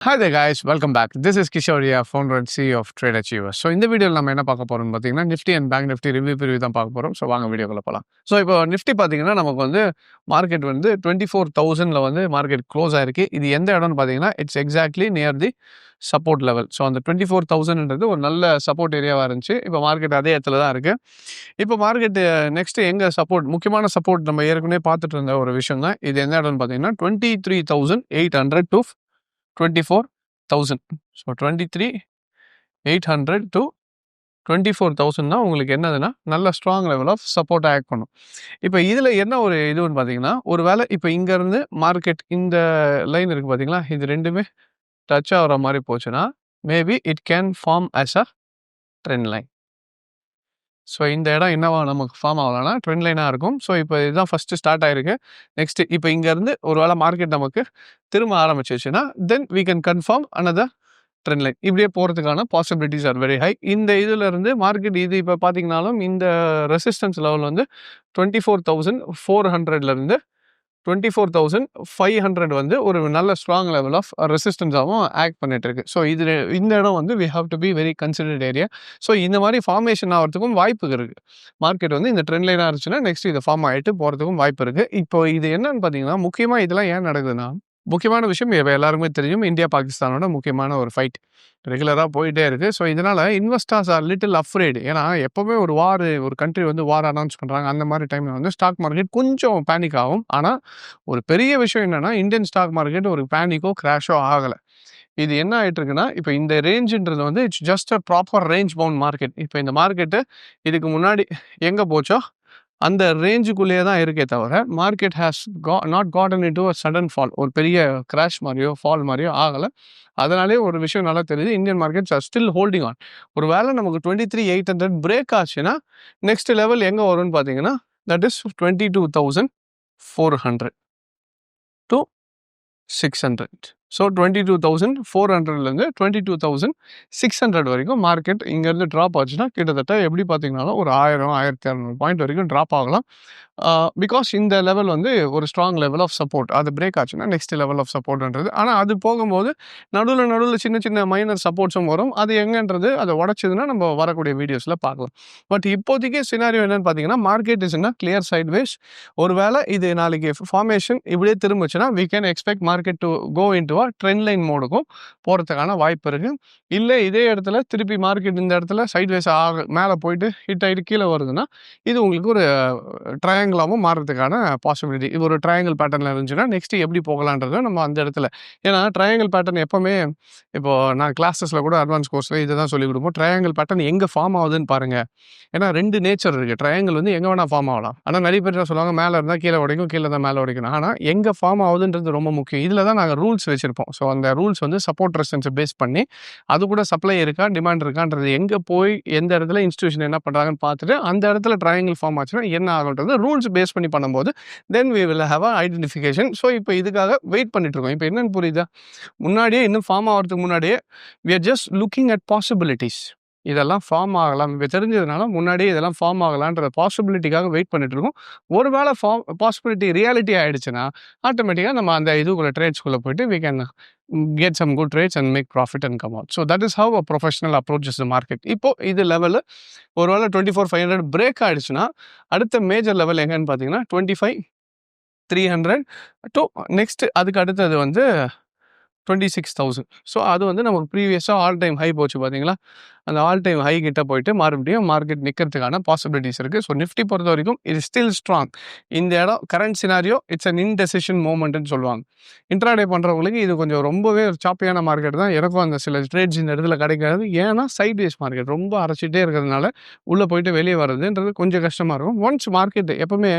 Hi there guys, welcome back. This is Kishoria, founder and CEO of Trade Achievers. So இந்த வீடியோவில் நம்ம என்ன பார்க்க போறோம்னு பார்த்தீங்கன்னா Nifty and bank Nifty review தான் பார்க்க போகிறோம். ஸோ வாங்க வீடியோக்குள்ள போகலாம். ஸோ இப்போ நிஃப்டி பார்த்தீங்கன்னா நமக்கு வந்து மார்க்கெட் வந்து 24,000 வந்து மார்க்கெட் க்ளோஸ் ஆயிருக்கு. இது எந்த இடம்னு பார்த்தீங்கன்னா it's exactly near the support level. So அந்த 24,000ன்றது ஒரு நல்ல சப்போர்ட் ஏரியாவாக இருந்துச்சு. இப்போ மார்க்கெட் அதே இடத்துல தான் இருக்குது. இப்போ மார்க்கெட் நெக்ஸ்ட் எங்கே சப்போர்ட், முக்கியமான சப்போர்ட் நம்ம ஏற்கனவே பார்த்துட்டு இருந்த ஒரு விஷயம் தான். இது எந்த இடம்னு பார்த்தீங்கன்னா 23,800 to 24,000. ஸோ 23,800 to 24,000 தான் உங்களுக்கு என்னதுன்னா நல்ல strong level of support act பண்ணும். இப்போ இதில் என்ன ஒரு இதுன்னு பார்த்தீங்கன்னா, ஒரு வேளை இப்போ இங்கேருந்து மார்க்கெட் இந்த லைன் இருக்குது பார்த்தீங்களா, இது ரெண்டுமே டச் ஆகிற மாதிரி போச்சுன்னா maybe it can form as a trend line. So இந்த இடம் என்னவா நமக்கு ஃபார்ம் ஆகலாம்னா ட்ரெண்ட் லைனாக இருக்கும். ஸோ இப்போ இதுதான் ஃபஸ்ட்டு ஸ்டார்ட் ஆகிருக்கு. நெக்ஸ்ட்டு இப்போ இங்கேருந்து ஒரு வேளை மார்க்கெட் நமக்கு திரும்ப ஆரம்பிச்சிச்சுன்னா தென் we can confirm another trend line. இப்படியே போகிறதுக்கான பாசிபிலிட்டிஸ் ஆர் வெரி ஹை. இந்த இதில் இருந்து மார்க்கெட் இது இப்போ பார்த்தீங்கன்னாலும் இந்த ரெசிஸ்டன்ஸ் லெவல் வந்து 24,400லேருந்து 24,500 வந்து ஒரு நல்ல ஸ்ட்ராங் லெவல் ஆஃப் ரெசிஸ்டன்ஸாகவும் ஆக்ட் பண்ணிட்டு இருக்கு. ஸோ இது இந்த இடம் வந்து we have to be very considered area. So இந்த மாதிரி ஃபார்மேஷன் ஆகிறதுக்கும் வாய்ப்பு இருக்குது. மார்க்கெட் வந்து இந்த ட்ரெண்ட் லைனாக இருந்துச்சுன்னா நெக்ஸ்ட் இதை ஃபார்ம் ஆகிட்டு போகிறதுக்கும் வாய்ப்பு இருக்குது. இப்போ இது என்னன்னு பார்த்தீங்கன்னா முக்கியமாக இதெல்லாம் ஏன் நடக்குதுன்னா, முக்கியமான விஷயம் எல்லாருக்குமே தெரியும், இந்தியா பாகிஸ்தானோட முக்கியமான ஒரு ஃபைட் ரெகுலராக போயிட்டே இருக்குது. ஸோ இதனால் இன்வெஸ்டர்ஸ் ஆர் லிட்டில் அஃப்ரேட். ஏன்னா எப்போவுமே ஒரு கண்ட்ரி வந்து வார் அனௌன்ஸ் பண்ணுறாங்க, அந்த மாதிரி டைமில் வந்து ஸ்டாக் மார்க்கெட் கொஞ்சம் பேனிக் ஆகும். ஆனால் ஒரு பெரிய விஷயம் என்னென்னா இந்தியன் ஸ்டாக் மார்க்கெட் ஒரு பேனிக்கோ கிராஷோ ஆகலை. இது என்ன ஆகிட்டு இருக்குன்னா, இப்போ இந்த ரேஞ்சுன்றது வந்து it's just a proper range bound market. இப்போ இந்த மார்க்கெட்டு இதுக்கு முன்னாடி எங்கே போச்சோ அந்த ரேஞ்சுக்குள்ளேயே தான் இருக்கே தவிர market has not cotton into a sudden fall. ஒரு பெரிய கிராஷ் மாதிரியோ ஃபால் மாதிரியோ ஆகலை. அதனாலே ஒரு விஷயம் நல்லா தெரியுது, Indian markets are still holding on. ஒரு வேளை நமக்கு 23,800 பிரேக் ஆச்சுன்னா நெக்ஸ்ட் லெவல் எங்கே வரும்னு பார்த்தீங்கன்னா தட் இஸ் 22,400 to 600. ஸோ 22,400லேருந்து 22,600 வரைக்கும் மார்க்கெட் இங்கேருந்து ட்ராப் ஆச்சுன்னா கிட்டத்தட்ட எப்படி பார்த்தீங்கன்னாலும் ஒரு 1,000-1,200 பாயிண்ட் வரைக்கும் ட்ராப் ஆகலாம். பிகாஸ் இந்த லெவல் வந்து ஒரு ஸ்ட்ராங் லெவல் ஆஃப் சப்போர்ட். அது பிரேக் ஆச்சுன்னா நெக்ஸ்ட் லெவல் ஆஃப் சப்போர்ட்ன்றது. ஆனால் அது போகும்போது நடுவில் சின்ன சின்ன மைனர் சப்போர்ட்ஸும் வரும். அது எங்கன்றது அதை உடச்சதுன்னா நம்ம வரக்கூடிய வீடியோஸில் பார்க்கலாம். பட் இப்போதைக்கு சினாரியோ என்னன்னு பார்த்தீங்கன்னா market is in a clear sideways. ஒருவேளை இது நாளைக்கு ஃபார்மேஷன் இப்படியே திரும்பிச்சுன்னா we can expect market to go into a trend line மோடுக்கும் போகிறதுக்கான வாய்ப்பு இருக்குது. இல்லை இதே இடத்துல திருப்பி மார்க்கெட் இந்த இடத்துல சைட்வேஸ் மேலே போயிட்டு ஹிட் ஆகிட்டு கீழே வருதுன்னா இது உங்களுக்கு ஒரு ட்ரையாங்கிளாகவும் மாறுறதுக்கான பாசிபிலிட்டி. இது ஒரு ட்ரையாங்கிள் பேட்டர்னில் இருந்துச்சுன்னா நெக்ஸ்ட் எப்படி போகலான்றதை நம்ம அந்த இடத்துல, ஏன்னா ட்ரையாங்கிள் பேட்டர்ன் எப்போவுமே இப்போது நான் கிளாஸஸில் கூட அட்வான்ஸ் கோர்ஸில் இதை தான் சொல்லிக் கொடுப்போம். ட்ரையாங்கிள் பேட்டர்ன் எங்கே ஃபார்ம் ஆகுதுன்னு பாருங்கள். ஏன்னா ரெண்டு நேச்சர் இருக்குது. ட்ரையாங்கிள் வந்து எங்கே வேணால் ஃபார்ம் ஆகலாம். ஆனால் நிறைய பேர் சொல்லுவாங்க மேலே இருந்தால் கீழே உடைக்கும், கீழே தான் மேலே உடைக்கணும். ஆனால் எங்கே ஃபார்ம் ஆகுதுன்றது ரொம்ப முக்கியம். இதில் தான் நாங்கள் ரூல்ஸ் வச்சுருப்போம். ஸோ அந்த ரூல்ஸ் வந்து சப்போர்ட் ரெசிஸ்டன்ஸை பேஸ் பண்ணி அது கூட சப்ளை இருக்கா டிமாண்ட் இருக்கான்றது எங்கே போய் எந்த இடத்துல இன்ஸ்டியூஷன் என்ன பண்ணுறாங்கன்னு பார்த்துட்டு அந்த இடத்துல ட்ரையாங்கிள் ஃபார்ம் ஆச்சுன்னா என்ன ஆகுன்றது ரூல்ஸ் பேஸ் பண்ணி பண்ணும்போது தென் we will have a identification. So இப்போ இதுக்காக வெயிட் பண்ணிட்டு இருக்கோம். இப்போ என்னன்னு புரியுதா, முன்னாடியே இன்னும் ஃபார்ம் ஆகிறதுக்கு முன்னாடியே we are just looking at possibilities. இதெல்லாம் ஃபார்ம் ஆகலாம் இப்போ தெரிஞ்சதுனால முன்னாடியே இதெல்லாம் ஃபார்ம் ஆகலான்ற பாசிபிலிட்டிக்காக வெயிட் பண்ணிட்டு இருக்கோம். ஒரு வேளை பாசிபிலிட்டி ரியாலிட்டி ஆகிடுச்சுன்னா ஆட்டோமேட்டிக்காக நம்ம அந்த இதுக்குள்ளே ட்ரேட்ஸ்குள்ளே போயிட்டு we can get some good trades and make profit and come out. So that is how a professional approaches the market. இப்போ இது லெவலு ஒரு வேளை 24,500 பிரேக் ஆகிடுச்சுன்னா அடுத்த மேஜர் லெவல் எங்கன்னு பார்த்தீங்கன்னா 25,300 to நெக்ஸ்ட் அதுக்கு அடுத்தது வந்து 26,000. ஸோ அது வந்து நமக்கு ப்ரீவியஸாக ஆல் டைம் ஹை போச்சு பார்த்தீங்களா, அந்த ஆல் டைம் ஹை கிட்ட போயிட்டு மறுபடியும் மார்க்கெட் நிற்கிறதுக்கான பாசிபிலிட்டிஸ் இருக்குது. ஸோ நிஃப்டி பொறுத்த வரைக்கும் இது ஸ்டில் ஸ்ட்ராங். இந்த இடம் current scenario it's an indecision மூமெண்ட்னு சொல்லுவாங்க. இன்ட்ராடே பண்ணுறவங்களுக்கு இது கொஞ்சம் ரொம்பவே ஒரு சாப்பியான மார்க்கெட் தான். எனக்கும் அந்த சில ட்ரேட்ஸ் இந்த இடத்துல கிடைக்காது. ஏன்னா சைட்வேஸ் மார்க்கெட் ரொம்ப அரைச்சிட்டே இருக்கிறதுனால உள்ளே போயிட்டு வெளியே வர்றதுன்றது கொஞ்சம் கஷ்டமாக இருக்கும். ஒன்ஸ் மார்க்கெட் எப்போவுமே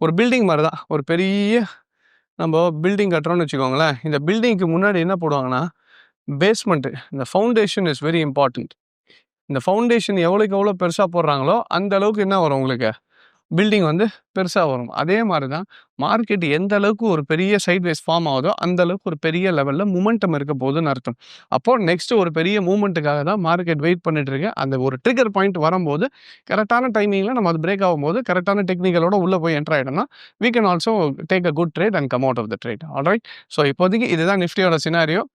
ஒரு பில்டிங் மாதிரி தான். ஒரு பெரிய நம்ம பில்டிங் கட்டுறோம்னு வச்சுக்கோங்களேன், இந்த பில்டிங்க்கு முன்னாடி என்ன போடுவாங்கன்னா பேஸ்மெண்ட்டு, இந்த ஃபவுண்டேஷன் இஸ் வெரி இம்பார்ட்டண்ட். இந்த ஃபவுண்டேஷன் எவ்வளோக்கு எவ்வளோ பெருசாக போடுறாங்களோ அந்த அளவுக்கு என்ன வரும் உங்களுக்கு, பில்டிங் வந்து பெருசாக வரும். அதே மாதிரி தான் மார்க்கெட் எந்த அளவுக்கு ஒரு பெரிய சைட்வேஸ் ஃபார்ம் ஆகுதோ அந்த அளவுக்கு ஒரு பெரிய லெவலில் மூமெண்டம் இருக்க போகுதுன்னு அர்த்தம். அப்போது நெக்ஸ்ட் ஒரு பெரிய மூமெண்ட்டுக்காக தான் மார்க்கெட் வெயிட் பண்ணிட்டு இருக்கு. அந்த ஒரு ட்ரிகர் பாயிண்ட் வரும்போது கரெக்டான டைமிங்கில் நம்ம அது பிரேக் ஆகும்போது கரெக்டான டெக்னிக்கலோட உள்ளே போய் enter ஆகிட்டோம்னா we can also take a good trade and come out of the trade. Alright. So இப்போதைக்கு இதுதான் நிஃப்டியோட சினாரியோ.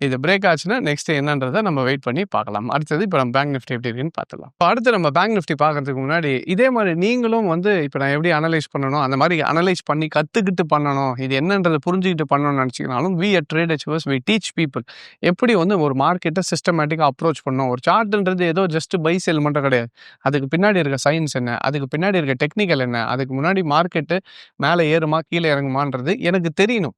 இது பிரேக் ஆச்சுன்னா நெக்ஸ்ட் என்னன்றதை நம்ம வெயிட் பண்ணி பார்க்கலாம். அடுத்தது இப்போ நம்ம பேங்க் நிஃப்டி எப்படி இருக்குன்னு பார்த்துலாம். இப்போ அடுத்து நம்ம பேங்க் நிஃப்டி பார்க்கறதுக்கு முன்னாடி இதே மாதிரி நீங்களும் வந்து இப்போ நான் எப்படி அனலைஸ் பண்ணணும், அந்த மாதிரி அனலைஸ் பண்ணி கற்றுக்கிட்டு பண்ணணும், இது என்னன்றதை புரிஞ்சுக்கிட்டு பண்ணணும்னு நினச்சிங்கனாலும் we at Trade Experts we teach people எப்படி வந்து ஒரு மார்க்கெட்டை சிஸ்டமேட்டிக்காக அப்ரோச் பண்ணணும். ஒரு சார்ட்ன்றது ஏதோ ஜஸ்ட் பை செல் மட்டும் கிடையாது. அதுக்கு பின்னாடி இருக்க சயின்ஸ் என்ன, அதுக்கு பின்னாடி இருக்க டெக்னிக்கல் என்ன, அதுக்கு முன்னாடி மார்க்கெட்டு மேலே ஏறுமா கீழே இறங்குமான்றது எனக்கு தெரியணும்.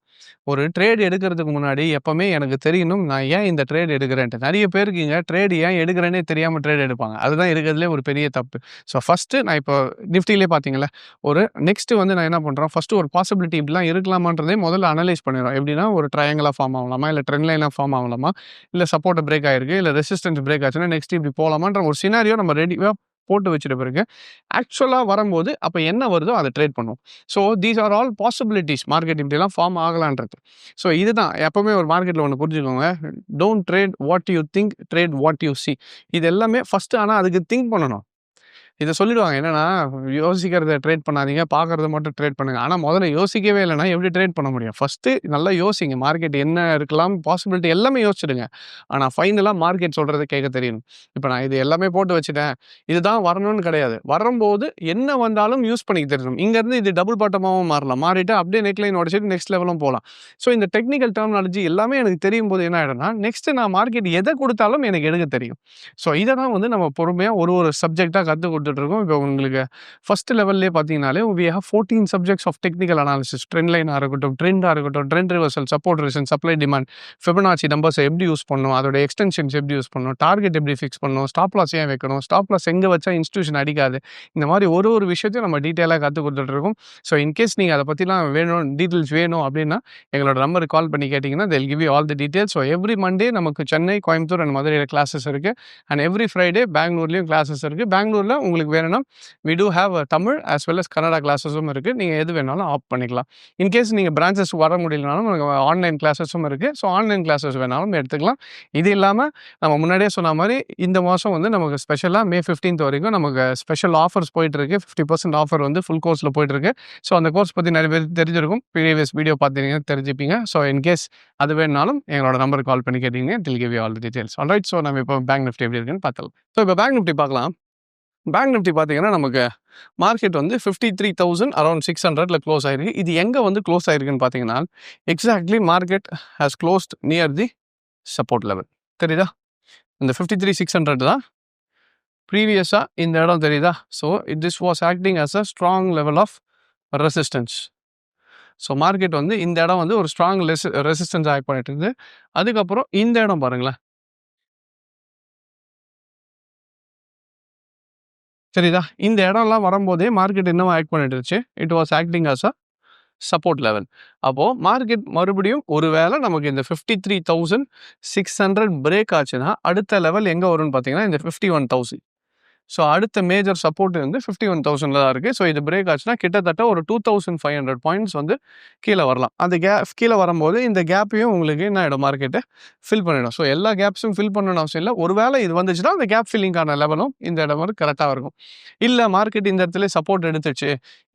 ஒரு ட்ரேட் எடுக்கிறதுக்கு முன்னாடி எப்பவுமே எனக்கு தெரியணும் நான் ஏன் இந்த ட்ரேட் எடுக்கிறேன்ட்டு. நிறைய பேருக்குங்க ட்ரேட் ஏன் எடுக்கிறேனே தெரியாமல் ட்ரேட் எடுப்பாங்க. அதுதான் இருக்கிறதுலே ஒரு பெரிய தப்பு. ஸோ ஃபஸ்ட்டு நான் இப்போ நிஃப்டிலே பார்த்தீங்களா, ஒரு நெக்ஸ்ட்டு வந்து நான் என்ன பண்ணுறேன், ஃபஸ்ட்டு ஒரு பாசிபிலிட்டி இப்படிலாம் இருக்கலாமான்றதே முதல்ல அனலைஸ் பண்ணிடுறோம். எப்படின்னா ஒரு ட்ரையாங்கிளாக ஃபார்ம் ஆகலாமா, இல்லை ட்ரெண்ட் லைனாக ஃபார்ம் ஆகலாமா, இல்லை சப்போர்ட் பிரேக் ஆயிருக்கு, இல்லை ரெசிஸ்டன்ஸ் பிரேக் ஆச்சுன்னா நெக்ஸ்ட் இப்படி போகலாமான்ற ஒரு சினாரியோ நம்ம ரெடியாக போட்டு வச்சுட்ட பிறகு ஆக்சுவலாக வரும்போது அப்போ என்ன வருதோ அதை ட்ரேட் பண்ணுவோம். So these are all possibilities market இப்படிலாம் ஃபார்ம் ஆகலான்றது. ஸோ இதுதான் எப்போவுமே ஒரு மார்க்கெட்டில் ஒன்று புரிஞ்சுக்கோங்க, don't trade what you think, trade what you see. இது எல்லாமே ஃபஸ்ட்டு. ஆனால் அதுக்கு திங்க் பண்ணணும். இதை சொல்லிடுவாங்க என்னன்னா, யோசிக்கிறத ட்ரேட் பண்ணாதீங்க, பார்க்குறத மட்டும் ட்ரேட் பண்ணுங்க. ஆனால் முதல்ல யோசிக்கவே இல்லைன்னா எப்படி ட்ரேட் பண்ண முடியும்? ஃபஸ்ட்டு நல்லா யோசிங்க, மார்க்கெட் என்ன இருக்கலாம், பாசிபிலிட்டி எல்லாமே யோசிச்சுடுங்க. ஆனால் ஃபைனலாக மார்க்கெட் சொல்கிறத கேட்க தெரியணும். இப்போ நான் இது எல்லாமே போட்டு வச்சுட்டேன், இதுதான் வரணும்னு கிடையாது. வரும்போது என்ன வந்தாலும் யூஸ் பண்ணிக்க தெரியணும். இங்கேருந்து இது டபுள் பாட்டமாகவும் மாறலாம், மாறிட்டு அப்படியே நெக்லைன் உடச்சிட்டு நெக்ஸ்ட் லெவலும் போகலாம். ஸோ இந்த டெக்னிக்கல் டெர்மினாலஜி எல்லாமே எனக்கு தெரியும் போது என்ன ஆகிடும்னா, நெக்ஸ்ட்டு நான் மார்க்கெட் எதை கொடுத்தாலும் எனக்கு எடுக்க தெரியும். ஸோ இதை தான் வந்து நம்ம பொறுமையாக ஒரு சப்ஜெக்டாக கற்றுக் கொடுத்துட்ருக்கோம். இப்போ உங்களுக்கு ஃபர்ஸ்ட் லெவல்லே பார்த்தீங்கன்னாலே we have 14 subjects of technical analysis. Trend லைனாக இருக்கட்டும், ட்ரெண்டாக இருக்கட்டும், trend reversal, support resistance, supply demand, Fibonacci நம்பர்ஸை எப்படி யூஸ் பண்ணணும், அதோட எக்ஸ்டென்ஷன்ஸ் எப்படி யூஸ் பண்ணணும், டார்கெட் எப்படி ஃபிக்ஸ் பண்ணணும், ஸ்டாப் லாஸ் ஏன் வைக்கணும், ஸ்டாப் லாஸ் எங்கே வச்சா இன்ஸ்டியூஷன் அடிக்காது, இந்த மாதிரி ஒரு விஷயத்தையும் நம்ம டீட்டெயிலாக கற்றுக் கொடுத்துட்ருக்கோம். ஸோ இன்கேஸ் நீங்கள் அதை பற்றிலாம் வேணும், டீட்டெயில்ஸ் வேணும் அப்படின்னா எங்களோட நம்பருக்கு கால் பண்ணி கேட்டிங்கன்னா they'll give you all the details. So every Monday நமக்கு சென்னை, கோயம்புத்தூர் அண்ட் மதுரையில் கிளாஸஸ் இருக்குது. அண்ட் எவ்ரி ஃப்ரைடே பெங்களூர்லேயும் கிளாஸஸ் இருக்குது. பெங்களூரில் உங்களுக்கு வேணும்னா we do have Tamil as well as Kannada கிளாஸஸும் இருக்குது. நீங்கள் எது வேணாலும் ஆப்ட் பண்ணிக்கலாம். இன்கேஸ் நீங்கள் பிரான்ச்சஸ் வர முடியலனாலும் ஆன்லைன் கிளாஸஸும் இருக்குது. ஸோ ஆன்லைன் கிளாஸஸ் வேணாலும் எடுத்துக்கலாம். இது இல்லாமல் நம்ம முன்னாடியே சொன்ன மாதிரி இந்த மாதம் வந்து நமக்கு ஸ்பெஷலாக May 15th வரைக்கும் நமக்கு ஸ்பெஷல் ஆஃபர்ஸ் போயிட்டுருக்கு. 50% ஆஃபர் வந்து ஃபுல் கோர்ஸில் போயிட்டுருக்கு. ஸோ அந்த கோர்ஸ் பற்றி நிறைய பேர் தெரிஞ்சிருக்கும், ப்ரீவியஸ் வீடியோ பார்த்தீங்கன்னா தெரிஞ்சுப்பீங்க. ஸோ இன்கேஸ் அது வேணுனாலும் எங்களோட நம்பருக்கு கால் பண்ணி கேட்டிங்கன்னா they'll give you all the details. Alright. So நம்ம இப்போ பேங்க் நிஃப்டி எப்படி இருக்குன்னு பார்க்கலாம். ஸோ இப்போ பேங்க் நிஃப்டி பார்க்கலாம். பேங்க் நிஃப்டி பார்த்தீங்கன்னா நமக்கு மார்க்கெட் வந்து 53,000 அரௌண்ட் 600ல க்ளோஸ் ஆயிருக்கு. இது எங்கே வந்து க்ளோஸ் ஆயிருக்குன்னு பார்த்தீங்கன்னா exactly market has closed near the support level. தெரியுதா? இந்த 53,600 தான் ப்ரீவியஸாக இந்த இடம் தெரியுதா? So this was acting as a strong level of resistance. So market வந்து இந்த இடம் வந்து ஒரு ஸ்ட்ராங் ரெசிஸ்டன்ஸ் ஆக்ட் பண்ணிட்டு இருந்து அதுக்கப்புறம் இந்த இடம் பாருங்களேன், சரிதா? இந்த இடம்லாம் வரும்போதே மார்க்கெட் என்னவா ஆக்ட் பண்ணிட்டுருச்சு, it was acting as a support level. அப்போது மார்க்கெட் மறுபடியும் ஒருவேளை நமக்கு இந்த 53,600 பிரேக் ஆச்சுன்னா அடுத்த லெவல் எங்கே வரும்னு பார்த்தீங்கன்னா இந்த 51,000. ஸோ அடுத்த மேஜர் சப்போர்ட் வந்து 51,000ல தான் இருக்குது. ஸோ இது பிரேக் ஆச்சுன்னா கிட்டத்தட்ட ஒரு 2,500 பாயிண்ட்ஸ் வந்து கீழே வரலாம். அந்த கேப் கீழே வரும்போது இந்த கேப்பையும் உங்களுக்கு என்ன ஆகிடும், மார்க்கெட்டை ஃபில் பண்ணிடும். ஸோ எல்லா கேப்ஸும் ஃபில் பண்ணணும் அவசியம் இல்லை. ஒருவேளை இது வந்துச்சுன்னா அந்த கேப் ஃபில்லிங்கான லெவலும் இந்த இடம் வந்து கரெக்டாக இருக்கும். இல்லை மார்க்கெட் இந்த இடத்துல சப்போர்ட் எடுத்துச்சு,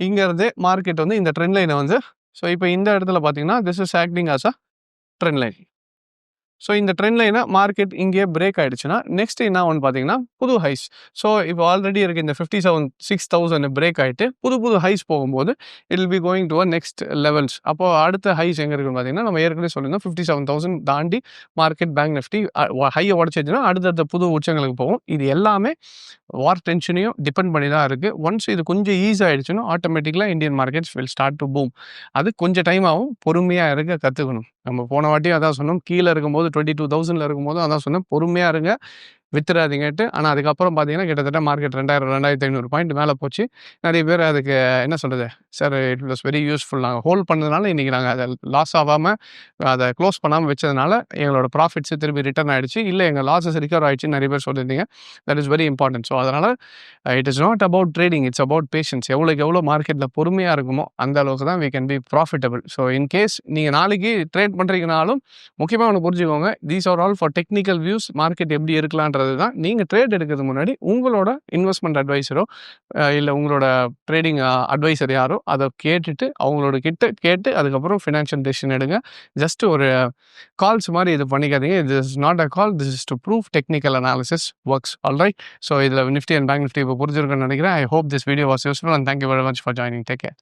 இங்கேருந்து மார்க்கெட் வந்து இந்த ட்ரெண்ட் லைனை வந்து, ஸோ இப்போ இந்த இடத்துல பார்த்தீங்கன்னா this is acting as a trend line. So இந்த ட்ரெண்ட் லைனை மார்க்கெட் இங்கே பிரேக் ஆகிடுச்சுன்னா நெக்ஸ்ட் என்ன ஒன்று பார்த்தீங்கன்னா புது ஹைஸ். ஸோ இப்போ ஆல்ரெடி இருக்குது இந்த 57,600 பிரேக் ஆகிட்டு புது ஹைஸ் போகும்போது it will be going to a next levels. அப்போது அடுத்த ஹைஸ் எங்கே இருக்குன்னு பார்த்தீங்கன்னா நம்ம ஏற்கனவே சொல்லியிருந்தோம் 57,000 தாண்டி மார்க்கெட் பேங்க் நிஃப்டி ஹையை உடச்சிச்சுன்னா அடுத்தடுத்த புது உச்சங்களுக்கு போகும். இது எல்லாமே வார் டென்ஷனையும் டிபெண்ட் பண்ணி தான் இருக்குது. ஒன்ஸ் இது கொஞ்சம் ஈஸி ஆகிடுச்சுன்னா ஆட்டோமேட்டிக்கலாக Indian markets will start to boom. அது கொஞ்சம் டைம் ஆகும், பொறுமையாக இருக்க கற்றுக்கணும். நம்ம போன வாட்டியும் அதான் சொன்னோம், கீழே இருக்கும்போது 22,000ல் இருக்கும்போது அதான் சொன்னேன், பொறுமையாக இருங்க, வித்துறாதீங்கட்டு. ஆனால் அதுக்கப்புறம் பார்த்தீங்கன்னா கிட்டத்தட்ட மார்க்கெட் 2,500 பாயிண்ட் மேலே போச்சு. நிறைய பேர் அதுக்கு என்ன சொல்கிறது, sir it was very useful, நாங்கள் ஹோல்ட் பண்ணதுனால இன்றைக்கி நாங்கள் அதை லாஸ் ஆகாமல் அதை க்ளோஸ் பண்ணாமல் வச்சதுனால எங்களோட ப்ராஃபிட்ஸு திரும்பி ரிட்டர்ன் ஆகிடுச்சு, இல்லை எங்கள் லாஸஸ் ரிகவர் ஆகிடுச்சு நிறைய பேர் சொல்லியிருந்தீங்க. That is very important. So அதனால் it is not about trading, it's about patience. எவ்வளோ மார்க்கெட்டில் பொறுமையாக இருக்குமோ அந்த அளவுக்கு தான் we can be profitable. So in case நீங்கள் நாளைக்கு ட்ரேட் பண்ணுறீங்கனாலும் முக்கியமாக ஒன்று புரிஞ்சுக்கோங்க, these are all for technical views. Market எப்படி இருக்கலான்ற பண்றது தான். நீங்க ட்ரேட் எடுக்கிறதுக்கு முன்னாடி உங்களோட இன்வெஸ்ட்மெண்ட் அட்வைசரோ இல்ல உங்களோட ட்ரேடிங் அட்வைசர் யாரோ அத கேட்டுட்டு அவங்களோட கிட்ட கேட்டு அதுக்கப்புறம் ஃபினான்ஷியல் டெசிஷன் எடுங்க. ஜஸ்ட் ஒரு கால்ஸ் மாரி இது பண்ணிக்காதீங்க. This is not a call. This is to prove technical analysis works. Alright. So இதில நிஃப்டி அண்ட் பேங்க் நிஃப்டி இப்போ புரிஞ்சிருக்கும்னு நினைக்கிறேன். I hope this video was useful and thank you very much for joining. Take care.